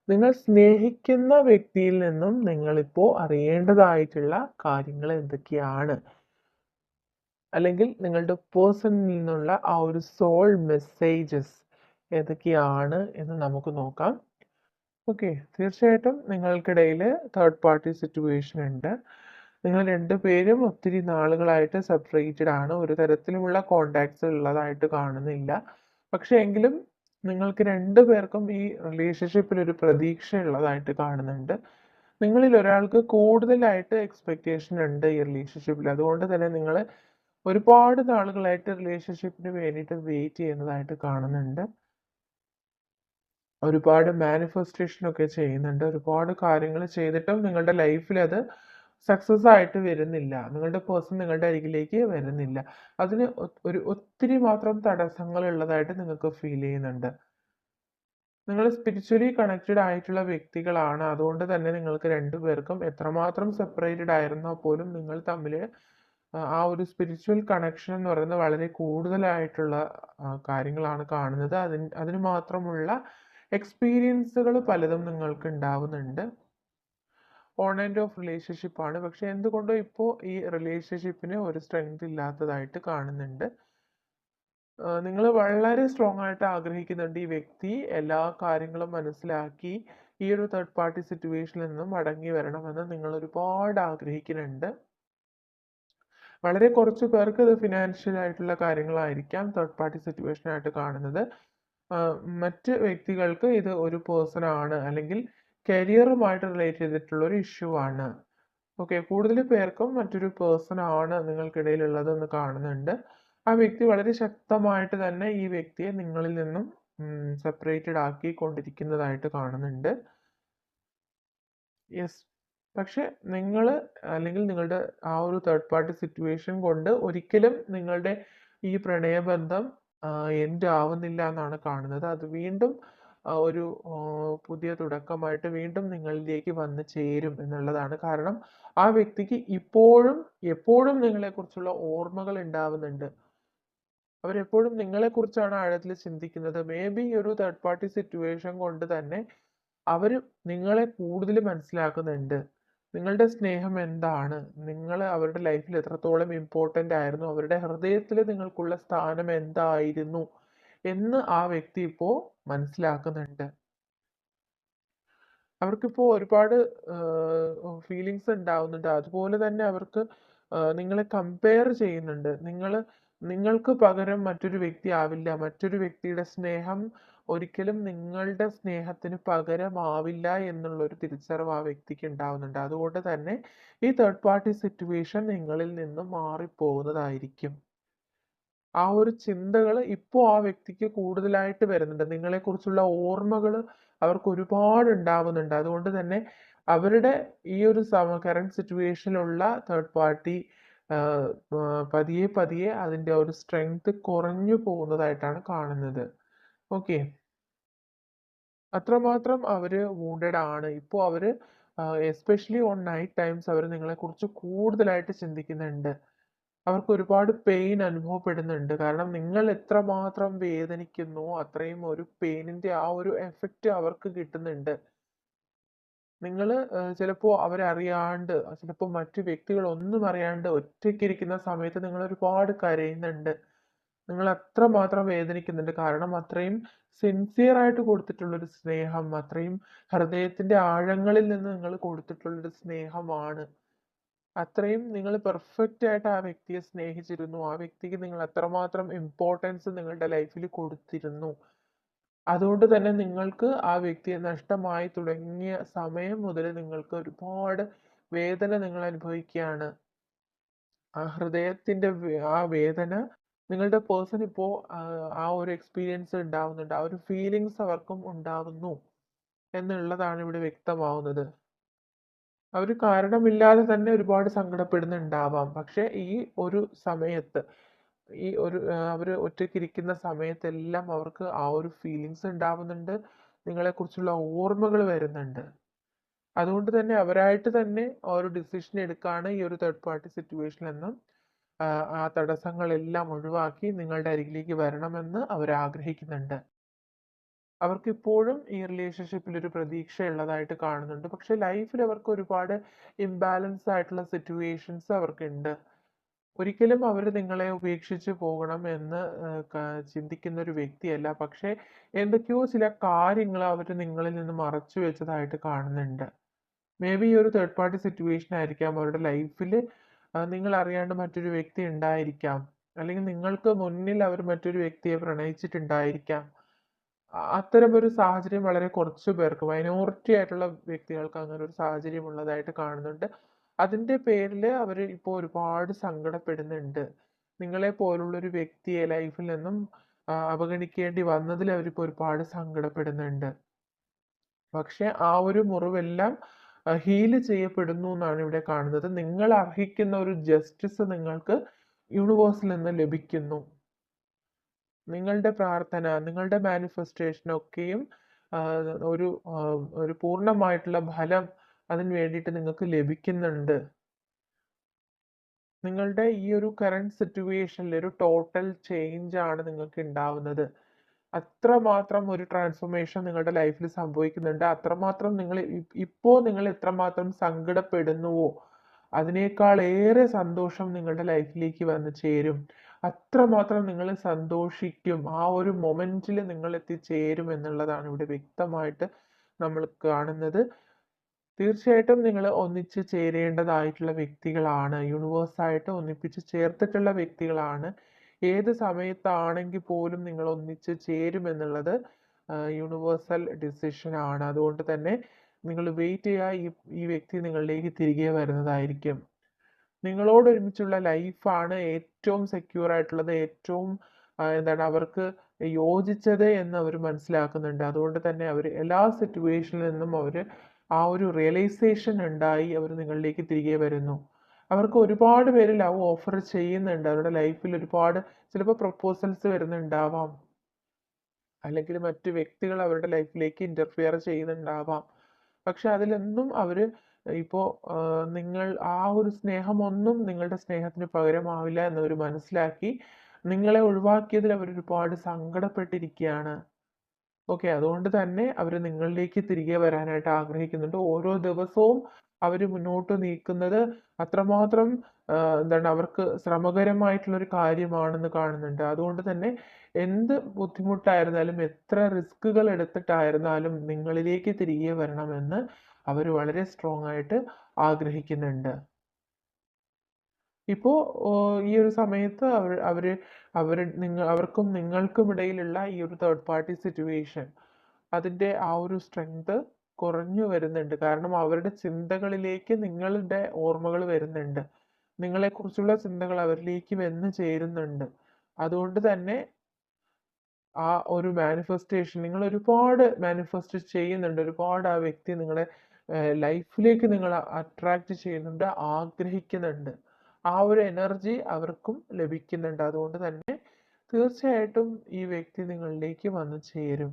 നിങ്ങൾ സ്നേഹിക്കുന്ന വ്യക്തിയിൽ നിന്നും നിങ്ങളിപ്പോൾ അറിയേണ്ടതായിട്ടുള്ള കാര്യങ്ങൾ എന്തൊക്കെയാണ്? അല്ലെങ്കിൽ നിങ്ങളുടെ പേഴ്സണിൽ നിന്നുള്ള ആ ഒരു സോൾ മെസ്സേജസ് ഏതൊക്കെയാണ് എന്ന് നമുക്ക് നോക്കാം. ഓക്കെ. തീർച്ചയായിട്ടും നിങ്ങൾക്കിടയിൽ തേർഡ് പാർട്ടി സിറ്റുവേഷൻ ഉണ്ട്. നിങ്ങൾ രണ്ടുപേരും ഒത്തിരി നാളുകളായിട്ട് സെപ്പറേറ്റഡ് ആണ്. ഒരു തരത്തിലുമുള്ള കോണ്ടാക്ട്സ് ഉള്ളതായിട്ട് കാണുന്നില്ല. പക്ഷേ എങ്കിലും നിങ്ങൾക്ക് രണ്ടുപേർക്കും ഈ റിലേഷൻഷിപ്പിൽ ഒരു പ്രതീക്ഷ ഉള്ളതായിട്ട് കാണുന്നുണ്ട്. നിങ്ങളിൽ ഒരാൾക്ക് കൂടുതലായിട്ട് എക്സ്പെക്റ്റേഷൻ ഉണ്ട് ഈ റിലേഷൻഷിപ്പിൽ. അതുകൊണ്ട് തന്നെ നിങ്ങൾ ഒരുപാട് നാളുകളായിട്ട് റിലേഷൻഷിപ്പിന് വേണ്ടിയിട്ട് വെയിറ്റ് ചെയ്യുന്നതായിട്ട് കാണുന്നുണ്ട്. ഒരുപാട് മാനിഫെസ്റ്റേഷൻ ഒക്കെ ചെയ്യുന്നുണ്ട്. ഒരുപാട് കാര്യങ്ങൾ ചെയ്തിട്ടും നിങ്ങളുടെ ലൈഫിൽ അത് സക്സസ് ആയിട്ട് വരുന്നില്ല. നിങ്ങളുടെ പേഴ്സൺ നിങ്ങളുടെ അരികിലേക്ക് വരുന്നില്ല. അതിന് ഒത്തിരി മാത്രം തടസ്സങ്ങൾ ഉള്ളതായിട്ട് നിങ്ങൾക്ക് ഫീൽ ചെയ്യുന്നുണ്ട്. നിങ്ങൾ സ്പിരിച്വലി കണക്റ്റഡ് ആയിട്ടുള്ള വ്യക്തികളാണ്. അതുകൊണ്ട് തന്നെ നിങ്ങൾക്ക് രണ്ടുപേർക്കും എത്രമാത്രം സെപ്പറേറ്റഡ് ആയിരുന്നാൽ പോലും നിങ്ങൾ തമ്മിൽ ആ ഒരു സ്പിരിച്വൽ കണക്ഷൻ എന്ന് പറയുന്നത് വളരെ കൂടുതലായിട്ടുള്ള കാര്യങ്ങളാണ് കാണുന്നത്. അതിന് മാത്രമുള്ള എക്സ്പീരിയൻസുകൾ പലതും നിങ്ങൾക്ക് ഉണ്ടാവുന്നുണ്ട്. ഓൺ ആൻഡ് ഓഫ് റിലേഷൻഷിപ്പ് ആണ്. പക്ഷെ എന്തുകൊണ്ടോ ഇപ്പോൾ ഈ റിലേഷൻഷിപ്പിന് ഒരു സ്ട്രെങ്ത് ഇല്ലാത്തതായിട്ട് കാണുന്നുണ്ട്. നിങ്ങൾ വളരെ സ്ട്രോങ് ആയിട്ട് ആഗ്രഹിക്കുന്നുണ്ട് ഈ വ്യക്തി എല്ലാ കാര്യങ്ങളും മനസ്സിലാക്കി ഈ ഒരു തേർഡ് പാർട്ടി സിറ്റുവേഷനിൽ നിന്നും മടങ്ങി വരണമെന്ന് നിങ്ങൾ ഒരുപാട് ആഗ്രഹിക്കുന്നുണ്ട്. വളരെ കുറച്ച് പേർക്ക് ഇത് ഫിനാൻഷ്യൽ ആയിട്ടുള്ള കാര്യങ്ങളായിരിക്കാം തേർഡ് പാർട്ടി സിറ്റുവേഷൻ ആയിട്ട് കാണുന്നത്. മറ്റ് വ്യക്തികൾക്ക് ഇത് ഒരു പേഴ്സൺ ആണ്, അല്ലെങ്കിൽ കരിയറുമായിട്ട് റിലേറ്റ് ചെയ്തിട്ടുള്ള ഒരു ഇഷ്യൂ ആണ്. ഓക്കെ. കൂടുതൽ പേർക്കും മറ്റൊരു പേഴ്സൺ ആണ് നിങ്ങൾക്കിടയിലുള്ളത് എന്ന് കാണുന്നുണ്ട്. ആ വ്യക്തി വളരെ ശക്തമായിട്ട് തന്നെ ഈ വ്യക്തിയെ നിങ്ങളിൽ നിന്നും സെപ്പറേറ്റഡ് ആക്കി കൊണ്ടിരിക്കുന്നതായിട്ട് കാണുന്നുണ്ട്. യെസ്. പക്ഷെ നിങ്ങൾ അല്ലെങ്കിൽ നിങ്ങളുടെ ആ ഒരു തേർഡ് പാർട്ടി സിറ്റുവേഷൻ കൊണ്ട് ഒരിക്കലും നിങ്ങളുടെ ഈ പ്രണയബന്ധം എൻഡ് ആവുന്നില്ല എന്നാണ് കാണുന്നത്. അത് വീണ്ടും ഒരു പുതിയ തുടക്കമായിട്ട് വീണ്ടും നിങ്ങളിലേക്ക് വന്ന് ചേരും എന്നുള്ളതാണ്. കാരണം ആ വ്യക്തിക്ക് ഇപ്പോഴും എപ്പോഴും നിങ്ങളെക്കുറിച്ചുള്ള ഓർമ്മകൾ ഉണ്ടാവുന്നുണ്ട്. അവരെപ്പോഴും നിങ്ങളെക്കുറിച്ചാണ് ആഴത്തിൽ ചിന്തിക്കുന്നത്. മേ ബി ഈ ഒരു തേർഡ് പാർട്ടി സിറ്റുവേഷൻ കൊണ്ട് തന്നെ അവർ നിങ്ങളെ കൂടുതൽ മനസ്സിലാക്കുന്നുണ്ട്. നിങ്ങളുടെ സ്നേഹം എന്താണ്? നിങ്ങൾ അവരുടെ ലൈഫിൽ എത്രത്തോളം ഇമ്പോർട്ടൻ്റ് ആയിരുന്നു? അവരുടെ ഹൃദയത്തിൽ നിങ്ങൾക്കുള്ള സ്ഥാനം എന്തായിരുന്നു എന്ന് ആ വ്യക്തി ഇപ്പോൾ മനസ്സിലാക്കുന്നുണ്ട്. അവർക്കിപ്പോൾ ഒരുപാട് ഫീലിങ്സ് ഉണ്ടാവുന്നുണ്ട്. അതുപോലെ തന്നെ അവർക്ക് നിങ്ങളെ കമ്പയർ ചെയ്യുന്നുണ്ട്. നിങ്ങൾക്ക് പകരം മറ്റൊരു വ്യക്തി ആവില്ല. മറ്റൊരു വ്യക്തിയുടെ സ്നേഹം ഒരിക്കലും നിങ്ങളുടെ സ്നേഹത്തിന് പകരമാവില്ല എന്നുള്ളൊരു തിരിച്ചറിവ് ആ വ്യക്തിക്ക് ഉണ്ടാവുന്നുണ്ട്. അതുകൊണ്ട് തന്നെ ഈ തേർഡ് പാർട്ടി സിറ്റുവേഷൻ നിങ്ങളിൽ നിന്ന് മാറിപ്പോകുന്നതായിരിക്കും. ആ ഒരു ചിന്തകൾ ഇപ്പോൾ ആ വ്യക്തിക്ക് കൂടുതലായിട്ട് വരുന്നുണ്ട്. നിങ്ങളെക്കുറിച്ചുള്ള ഓർമ്മകൾ അവർക്ക് ഒരുപാട് ഉണ്ടാവുന്നുണ്ട്. അതുകൊണ്ട് തന്നെ അവരുടെ ഈ ഒരു കറന്റ് സിറ്റുവേഷനിലുള്ള തേർഡ് പാർട്ടി പതിയെ പതിയെ അതിൻ്റെ ഒരു സ്ട്രെങ്ത് കുറഞ്ഞു പോകുന്നതായിട്ടാണ് കാണുന്നത്. ഓക്കെ. അത്രമാത്രം അവര് വൂണ്ടഡ് ആണ്. ഇപ്പോൾ അവര് എസ്പെഷ്യലി ഓൺ നൈറ്റ് ടൈംസ് അവർ നിങ്ങളെക്കുറിച്ച് കൂടുതലായിട്ട് ചിന്തിക്കുന്നുണ്ട്. അവർക്ക് ഒരുപാട് പെയിൻ അനുഭവപ്പെടുന്നുണ്ട്. കാരണം നിങ്ങൾ എത്രമാത്രം വേദനിക്കുന്നുവോ അത്രയും ഒരു പെയിനിന്റെ ആ ഒരു എഫക്റ്റ് അവർക്ക് കിട്ടുന്നുണ്ട്. നിങ്ങൾ ചിലപ്പോൾ അവരറിയാണ്ട്, ചിലപ്പോൾ മറ്റു വ്യക്തികൾ ഒന്നും അറിയാണ്ട് ഒറ്റയ്ക്കിരിക്കുന്ന സമയത്ത് നിങ്ങൾ ഒരുപാട് കരയുന്നുണ്ട്. നിങ്ങൾ അത്രമാത്രം വേദനിക്കുന്നുണ്ട്. കാരണം അത്രയും സിൻസിയർ ആയിട്ട് കൊടുത്തിട്ടുള്ളൊരു സ്നേഹം, അത്രയും ഹൃദയത്തിന്റെ ആഴങ്ങളിൽ നിന്ന് നിങ്ങൾ കൊടുത്തിട്ടുള്ളൊരു സ്നേഹമാണ്. അത്രയും നിങ്ങൾ പെർഫെക്റ്റ് ആയിട്ട് ആ വ്യക്തിയെ സ്നേഹിച്ചിരുന്നു. ആ വ്യക്തിക്ക് നിങ്ങൾ അത്രമാത്രം ഇമ്പോർട്ടൻസ് നിങ്ങളുടെ ലൈഫിൽ കൊടുത്തിരുന്നു. അതുകൊണ്ട് തന്നെ നിങ്ങൾക്ക് ആ വ്യക്തിയെ നഷ്ടമായി തുടങ്ങിയ സമയം മുതൽ നിങ്ങൾക്ക് ഒരുപാട് വേദന നിങ്ങൾ അനുഭവിക്കുകയാണ്. ആ ഹൃദയത്തിന്റെ ആ വേദന നിങ്ങളുടെ പേഴ്സൺ ഇപ്പോൾ ആ ഒരു എക്സ്പീരിയൻസ് ഉണ്ടാവുന്നുണ്ട്. ആ ഒരു ഫീലിങ്സ് അവർക്കും ഉണ്ടാവുന്നു എന്നുള്ളതാണ് ഇവിടെ വ്യക്തമാവുന്നത്. അവർ കാരണമില്ലാതെ തന്നെ ഒരുപാട് സങ്കടപ്പെടുന്നുണ്ടാവാം. പക്ഷെ ഈ ഒരു സമയത്ത് ഈ ഒരു അവർ ഒറ്റയ്ക്കിരിക്കുന്ന സമയത്തെല്ലാം അവർക്ക് ആ ഒരു ഫീലിങ്സ് ഉണ്ടാവുന്നുണ്ട്. നിങ്ങളെക്കുറിച്ചുള്ള ഓർമ്മകൾ വരുന്നുണ്ട്. അതുകൊണ്ട് തന്നെ അവരായിട്ട് തന്നെ ആ ഒരു ഡിസിഷൻ എടുക്കാണ് ഈ ഒരു തേർഡ് പാർട്ടി സിറ്റുവേഷനിൽ നിന്നും ആ തടസ്സങ്ങളെല്ലാം ഒഴിവാക്കി നിങ്ങളുടെ അരികിലേക്ക് വരണമെന്ന് അവർ ആഗ്രഹിക്കുന്നുണ്ട്. അവർക്കിപ്പോഴും ഈ റിലേഷൻഷിപ്പിൽ ഒരു പ്രതീക്ഷയുള്ളതായിട്ട് കാണുന്നുണ്ട്. പക്ഷെ ലൈഫിൽ അവർക്ക് ഒരുപാട് ഇംബാലൻസ് ആയിട്ടുള്ള സിറ്റുവേഷൻസ് അവർക്കുണ്ട്. ഒരിക്കലും അവർ നിങ്ങളെ ഉപേക്ഷിച്ച് പോകണം എന്ന് ചിന്തിക്കുന്ന ഒരു വ്യക്തിയല്ല. പക്ഷേ എന്തൊക്കെയോ ചില കാര്യങ്ങൾ അവർ നിങ്ങളിൽ നിന്ന് മറച്ചു വെച്ചതായിട്ട് കാണുന്നുണ്ട്. മേ ബി ഈ ഒരു തേർഡ് പാർട്ടി സിറ്റുവേഷൻ ആയിരിക്കാം അവരുടെ ലൈഫിൽ നിങ്ങൾ അറിയാണ്ട് മറ്റൊരു വ്യക്തി ഉണ്ടായിരിക്കാം. അല്ലെങ്കിൽ നിങ്ങൾക്ക് മുന്നിൽ അവർ മറ്റൊരു വ്യക്തിയെ പ്രണയിച്ചിട്ടുണ്ടായിരിക്കാം. അത്തരമൊരു സാഹചര്യം വളരെ കുറച്ച് പേർക്ക്, മൈനോറിറ്റി ആയിട്ടുള്ള വ്യക്തികൾക്ക് അങ്ങനെ ഒരു സാഹചര്യം ഉള്ളതായിട്ട് കാണുന്നുണ്ട്. അതിന്റെ പേരിൽ അവർ ഇപ്പോൾ ഒരുപാട് സങ്കടപ്പെടുന്നുണ്ട്. നിങ്ങളെ പോലുള്ളൊരു വ്യക്തിയെ ലൈഫിൽ നിന്നും അവഗണിക്കേണ്ടി വന്നതിൽ അവരിപ്പോൾ ഒരുപാട് സങ്കടപ്പെടുന്നുണ്ട്. പക്ഷെ ആ ഒരു മുറിവെല്ലാം ഹീല് ചെയ്യപ്പെടുന്നു എന്നാണ് ഇവിടെ കാണുന്നത്. നിങ്ങൾ അർഹിക്കുന്ന ഒരു ജസ്റ്റിസ് നിങ്ങൾക്ക് യൂണിവേഴ്സിൽ നിന്ന് ലഭിക്കുന്നു. നിങ്ങളുടെ പ്രാർത്ഥന, നിങ്ങളുടെ മാനിഫെസ്റ്റേഷൻ ഒക്കെയും ഒരു പൂർണ്ണമായിട്ടുള്ള ഫലം അതിന് വേണ്ടിയിട്ട് നിങ്ങൾക്ക് ലഭിക്കുന്നുണ്ട്. നിങ്ങളുടെ ഈ ഒരു കറന്റ് സിറ്റുവേഷനിൽ ഒരു ടോട്ടൽ ചേഞ്ച് ആണ് നിങ്ങൾക്ക് ഉണ്ടാവുന്നത്. അത്രമാത്രം ഒരു ട്രാൻസ്ഫോർമേഷൻ നിങ്ങളുടെ ലൈഫിൽ സംഭവിക്കുന്നുണ്ട്. അത്രമാത്രം നിങ്ങൾ എത്രമാത്രം സങ്കടപ്പെടുന്നുവോ അതിനേക്കാൾ ഏറെ സന്തോഷം നിങ്ങളുടെ ലൈഫിലേക്ക് വന്ന് ചേരും. അത്രമാത്രം നിങ്ങൾ സന്തോഷിക്കും. ആ ഒരു മൊമെന്റിൽ നിങ്ങൾ എത്തിച്ചേരും എന്നുള്ളതാണ് ഇവിടെ വ്യക്തമായിട്ട് നമ്മൾ കാണുന്നത്. തീർച്ചയായിട്ടും നിങ്ങൾ ഒന്നിച്ച് ചേരേണ്ടതായിട്ടുള്ള വ്യക്തികളാണ്. യൂണിവേഴ്സായിട്ട് ഒന്നിപ്പിച്ച് ചേർത്തിട്ടുള്ള വ്യക്തികളാണ്. ഏത് സമയത്താണെങ്കിൽ പോലും നിങ്ങൾ ഒന്നിച്ച് ചേരുമെന്നുള്ളത് യൂണിവേഴ്സൽ ഡിസിഷൻ ആണ്. അതുകൊണ്ട് തന്നെ നിങ്ങൾ വെയിറ്റ് ചെയ്യുക. ഈ വ്യക്തി നിങ്ങളിലേക്ക് തിരികെ വരുന്നതായിരിക്കും. നിങ്ങളോട് ഒരുമിച്ചുള്ള ലൈഫാണ് ഏറ്റവും സെക്യൂർ ആയിട്ടുള്ളത്, ഏറ്റവും എന്താണ് അവർക്ക് യോജിച്ചത് എന്ന് അവർ മനസ്സിലാക്കുന്നുണ്ട്. അതുകൊണ്ട് തന്നെ അവർ എല്ലാ സിറ്റുവേഷനിൽ നിന്നും ആ ഒരു റിയലൈസേഷൻ ഉണ്ടായി അവർ നിങ്ങളിലേക്ക് തിരികെ വരുന്നു. അവർക്ക് ഒരുപാട് പേര് ലവ് ഓഫർ ചെയ്യുന്നുണ്ട്. അവരുടെ ലൈഫിൽ ഒരുപാട് ചിലപ്പോൾ പ്രപ്പോസൽസ് വരുന്നുണ്ടാവാം. അല്ലെങ്കിൽ മറ്റു വ്യക്തികൾ അവരുടെ ലൈഫിലേക്ക് ഇന്റർഫിയർ ചെയ്യുന്നുണ്ടാവാം. പക്ഷെ അതിലൊന്നും അവർ ഇപ്പോൾ നിങ്ങൾ ആ ഒരു സ്നേഹമൊന്നും നിങ്ങളുടെ സ്നേഹത്തിന് പകരമാവില്ല എന്നവർ മനസ്സിലാക്കി നിങ്ങളെ ഒഴിവാക്കിയതിൽ അവർ ഒരുപാട് സങ്കടപ്പെട്ടിരിക്കുകയാണ്. ഓക്കെ, അതുകൊണ്ട് തന്നെ അവർ നിങ്ങളിലേക്ക് തിരികെ വരാനായിട്ട് ആഗ്രഹിക്കുന്നുണ്ട്. ഓരോ ദിവസവും അവർ മുന്നോട്ട് നീക്കുന്നത് അത്രമാത്രം എന്താണ് അവർക്ക് ശ്രമകരമായിട്ടുള്ള ഒരു കാര്യമാണെന്ന് കാണുന്നുണ്ട്. അതുകൊണ്ട് തന്നെ എന്ത് ബുദ്ധിമുട്ടായിരുന്നാലും എത്ര റിസ്കുകൾ എടുത്തിട്ടായിരുന്നാലും നിങ്ങളിലേക്ക് തിരികെ വരണമെന്ന് അവർ വളരെ സ്ട്രോങ് ആയിട്ട് ആഗ്രഹിക്കുന്നുണ്ട്. ഇപ്പോൾ ഈ ഒരു സമയത്ത് അവർക്കും നിങ്ങൾക്കും ഇടയിലുള്ള ഈ ഒരു തേർഡ് പാർട്ടി സിറ്റുവേഷൻ അതിൻ്റെ ആ ഒരു സ്ട്രെങ്ത് കുറഞ്ഞു വരുന്നുണ്ട്. കാരണം അവരുടെ ചിന്തകളിലേക്ക് നിങ്ങളുടെ ഓർമ്മകൾ വരുന്നുണ്ട്. നിങ്ങളെക്കുറിച്ചുള്ള ചിന്തകൾ അവരിലേക്ക് വന്ന് ചേരുന്നുണ്ട്. അതുകൊണ്ട് തന്നെ ആ ഒരു മാനിഫെസ്റ്റേഷൻ നിങ്ങൾ ഒരുപാട് മാനിഫെസ്റ്റ് ചെയ്യുന്നുണ്ട്. ഒരുപാട് ആ വ്യക്തി നിങ്ങളെ ലൈഫിലേക്ക് നിങ്ങൾ അട്രാക്റ്റ് ചെയ്യുന്നുണ്ട്, ആഗ്രഹിക്കുന്നുണ്ട്. ആ ഒരു എനർജി അവർക്കും ലഭിക്കുന്നുണ്ട്. അതുകൊണ്ട് തന്നെ തീർച്ചയായിട്ടും ഈ വ്യക്തി നിങ്ങളിലേക്ക് വന്ന് ചേരും.